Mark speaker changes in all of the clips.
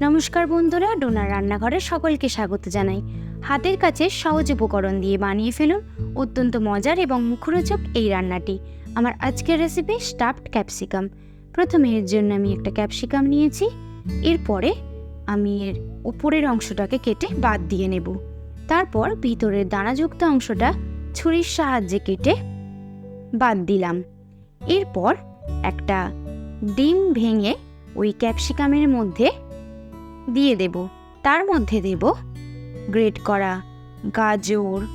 Speaker 1: নমস্কার বন্ধুরা, ডোনার রান্নাঘরে সকলকে স্বাগত জানাই। হাতের কাছে সহজ উপকরণ দিয়ে বানিয়ে ফেলুন অত্যন্ত মজার এবং মুখরোচক এই রান্নাটি। আমার আজকের রেসিপি স্টাফড ক্যাপসিকাম। প্রথমে এর জন্য আমি একটা ক্যাপসিকাম নিয়েছি। এরপরে আমি এর উপরের অংশটাকে কেটে বাদ দিয়ে নেব। তারপর ভিতরের দানাযুক্ত অংশটা ছুরির সাহায্যে কেটে বাদ দিলাম। এরপর একটা ডিম ভেঙে ওই ক্যাপসিকামের মধ্যে দিয়ে দেব। তার মধ্যে দেব গ্রেট করা গাজর,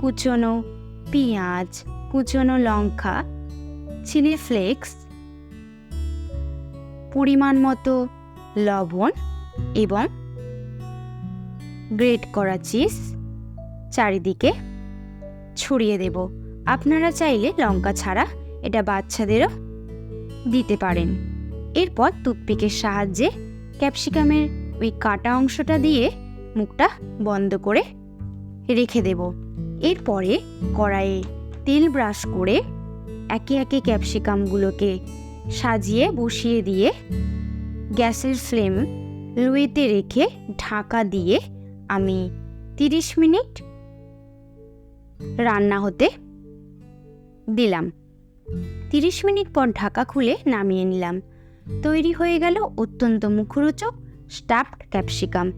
Speaker 1: কুচনো পেঁয়াজ, কুচনো লঙ্কা, চিলি ফ্লেক্স, পরিমাণ মতো লবণ এবং গ্রেট করা চিজ চারিদিকে ছড়িয়ে দেব। আপনারা চাইলে লঙ্কা ছাড়া এটা বাচ্চাদেরও দিতে পারেন। এরপর টুথপিকের সাহায্যে ক্যাপসিকামের ওই কাটা অংশটা দিয়ে মুখটা বন্ধ করে রেখে দেব। এরপরে কড়াইয়ে তেল ব্রাশ করে একে একে ক্যাপসিকামগুলোকে সাজিয়ে বসিয়ে দিয়ে গ্যাসের ফ্লেম লোতে রেখে ঢাকা দিয়ে আমি 30 মিনিট রান্না হতে দিলাম। 30 মিনিট পর ঢাকা খুলে নামিয়ে নিলাম। তৈরি হয়ে গেল অত্যন্ত মুখরোচক স্টাফড ক্যাপসিকাম।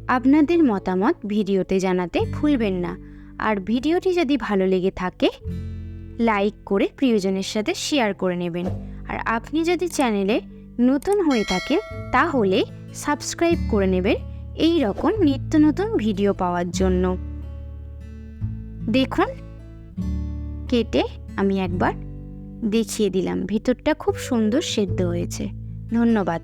Speaker 1: আপনাদের মতামত ভিডিওতে জানাতে ভুলবেন না। আর ভিডিওটি যদি ভালো লেগে থাকে লাইক করে প্রিয়জনের সাথে শেয়ার করে নেবেন। আর আপনি যদি চ্যানেলে নতুন হয়ে থাকেন তাহলে সাবস্ক্রাইব করে নেবেন এই রকম নিত্য নতুন ভিডিও পাওয়ার জন্য। দেখুন, কেটে আমি একবার দেখিয়ে দিলাম, ভিতরটা খুব সুন্দর সেদ্ধ হয়েছে। ধন্যবাদ।